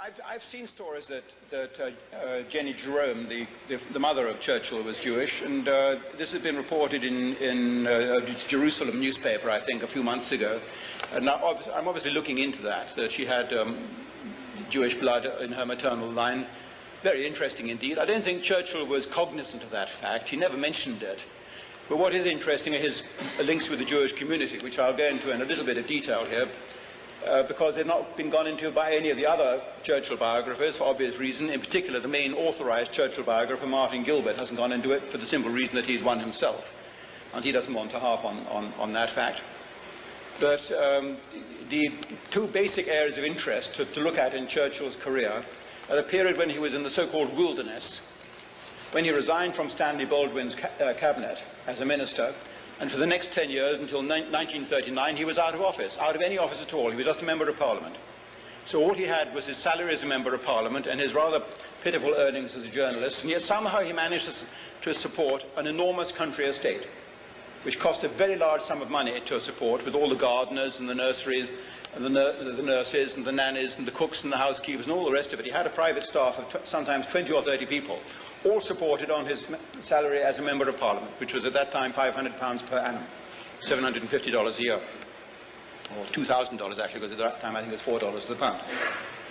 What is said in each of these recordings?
I've seen stories that Jenny Jerome, the mother of Churchill, was Jewish, and this has been reported in Jerusalem newspaper, I think, a few months ago. And now I'm obviously looking into that she had Jewish blood in her maternal line. Very interesting indeed. I don't think Churchill was cognizant of that fact. He never mentioned it. But what is interesting are his links with the Jewish community, which I'll go into in a little bit of detail here. Because they've not been gone into by any of the other Churchill biographers for obvious reason. In particular, the main authorized Churchill biographer, Martin Gilbert, hasn't gone into it for the simple reason that he's one himself, and he doesn't want to harp on that fact. But the two basic areas of interest to look at in Churchill's career are the period when he was in the so-called wilderness, when he resigned from Stanley Baldwin's cabinet as a minister, and for the next 10 years, until 1939, he was out of office, out of any office at all. He was just a member of Parliament. So all he had was his salary as a member of Parliament and his rather pitiful earnings as a journalist, and yet somehow he managed to support an enormous country estate, which cost a very large sum of money to support, with all the gardeners and the nurseries, and the nurses and the nannies and the cooks and the housekeepers and all the rest of it. He had a private staff of sometimes 20 or 30 people, all supported on his salary as a member of Parliament, which was at that time £500 per annum, $750 a year, or $2,000 actually, because at that time I think it was $4 to the pound.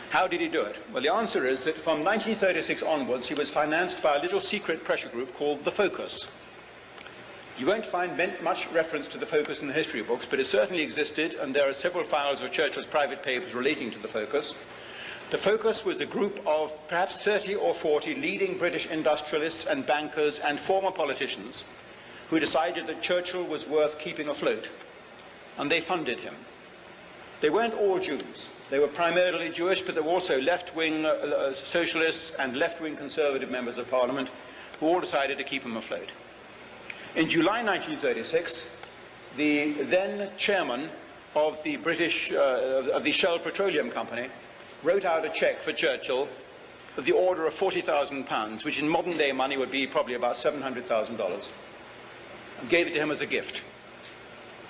How did he do it? Well, the answer is that from 1936 onwards, he was financed by a little secret pressure group called the Focus. You won't find much reference to the Focus in the history books, but it certainly existed, and there are several files of Churchill's private papers relating to the Focus. The Focus was a group of perhaps 30 or 40 leading British industrialists and bankers and former politicians who decided that Churchill was worth keeping afloat, and they funded him. They weren't all Jews. They were primarily Jewish, but there were also left-wing socialists and left-wing conservative members of Parliament who all decided to keep him afloat. In July 1936, the then chairman of the of the Shell Petroleum Company wrote out a cheque for Churchill of the order of £40,000, which in modern-day money would be probably about $700,000, and gave it to him as a gift.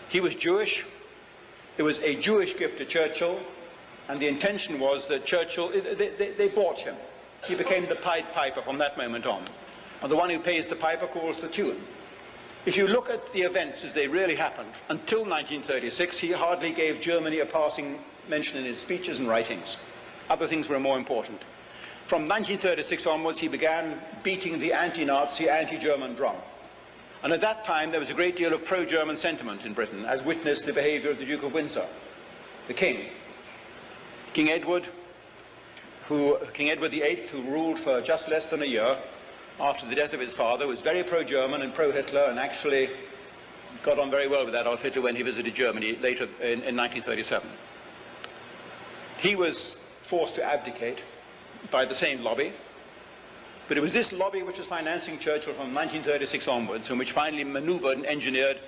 He was Jewish. It was a Jewish gift to Churchill, and the intention was that Churchill, they bought him. He became the Pied Piper from that moment on, and the one who pays the piper calls the tune. If you look at the events as they really happened, until 1936, he hardly gave Germany a passing mention in his speeches and writings. Other things were more important. From 1936 onwards, he began beating the anti-Nazi, anti-German drum. And at that time, there was a great deal of pro-German sentiment in Britain, as witnessed the behavior of the Duke of Windsor, the King. King Edward VIII, who ruled for just less than a year after the death of his father, was very pro-German and pro-Hitler, and actually got on very well with Adolf Hitler when he visited Germany later in 1937. He was forced to abdicate by the same lobby, but it was this lobby which was financing Churchill from 1936 onwards, and which finally maneuvered and engineered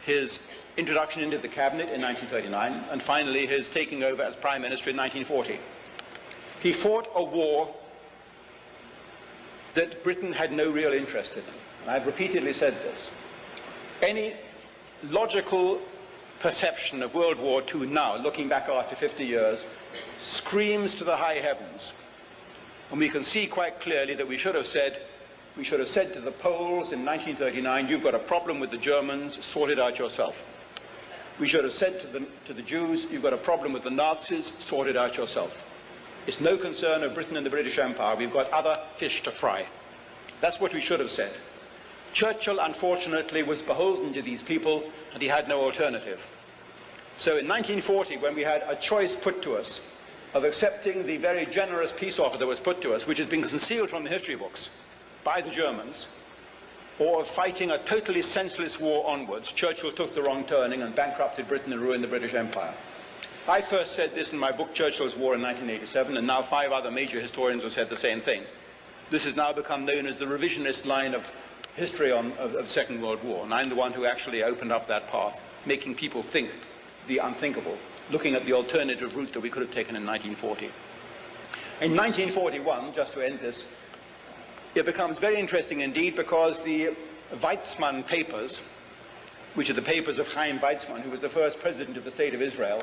his introduction into the cabinet in 1939, and finally his taking over as Prime Minister in 1940. He fought a war that Britain had no real interest in. And I've repeatedly said this. Any logical perception of World War II now, looking back after 50 years, screams to the high heavens. And we can see quite clearly that we should have said to the Poles in 1939, you've got a problem with the Germans, sort it out yourself. We should have said to the Jews, you've got a problem with the Nazis, sort it out yourself. It's no concern of Britain and the British Empire. We've got other fish to fry. That's what we should have said. Churchill, unfortunately, was beholden to these people, and he had no alternative. So in 1940, when we had a choice put to us of accepting the very generous peace offer that was put to us, which has been concealed from the history books by the Germans, or of fighting a totally senseless war onwards, Churchill took the wrong turning and bankrupted Britain and ruined the British Empire. I first said this in my book, Churchill's War, in 1987, and now 5 other major historians have said the same thing. This has now become known as the revisionist line of history of the Second World War, and I'm the one who actually opened up that path, making people think the unthinkable, looking at the alternative route that we could have taken in 1940. In 1941, just to end this, it becomes very interesting indeed, because the Weizmann papers, which are the papers of Chaim Weizmann, who was the first president of the State of Israel,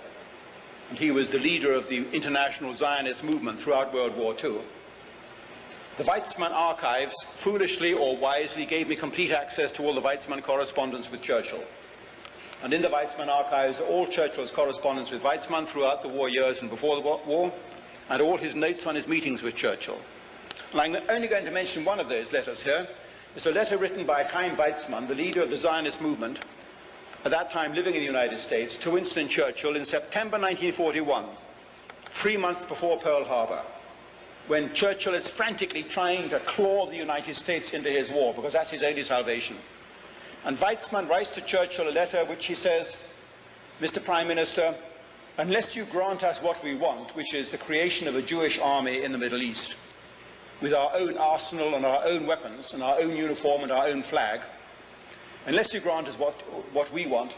and he was the leader of the international Zionist movement throughout World War II. The Weizmann archives, foolishly or wisely, gave me complete access to all the Weizmann correspondence with Churchill. And in the Weizmann archives, all Churchill's correspondence with Weizmann throughout the war years and before the war, and all his notes on his meetings with Churchill. And I'm only going to mention one of those letters here. It's a letter written by Chaim Weizmann, the leader of the Zionist movement, at that time living in the United States, to Winston Churchill in September 1941, 3 months before Pearl Harbor, when Churchill is frantically trying to claw the United States into his war, because that's his only salvation. And Weizmann writes to Churchill a letter which he says, "Mr. Prime Minister, unless you grant us what we want, which is the creation of a Jewish army in the Middle East, with our own arsenal and our own weapons and our own uniform and our own flag, unless you grant us what we want,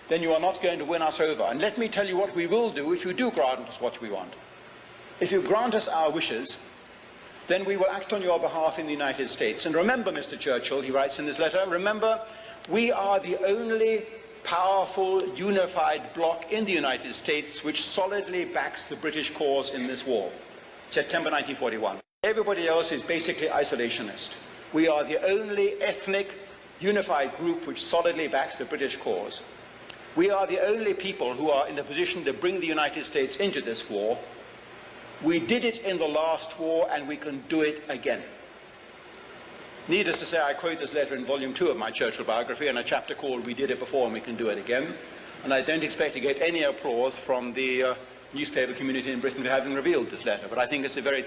then you are not going to win us over. And let me tell you what we will do if you do grant us what we want. If you grant us our wishes, then we will act on your behalf in the United States. And remember, Mr. Churchill," he writes in this letter, "remember, we are the only powerful, unified bloc in the United States which solidly backs the British cause in this war." September 1941. Everybody else is basically isolationist. We are the only ethnic, unified group which solidly backs the British cause. We are the only people who are in the position to bring the United States into this war. We did it in the last war, and we can do it again. Needless to say, I quote this letter in volume 2 of my Churchill biography in a chapter called "We Did It Before and We Can Do It Again," and I don't expect to get any applause from the newspaper community in Britain for having revealed this letter, but I think it's a very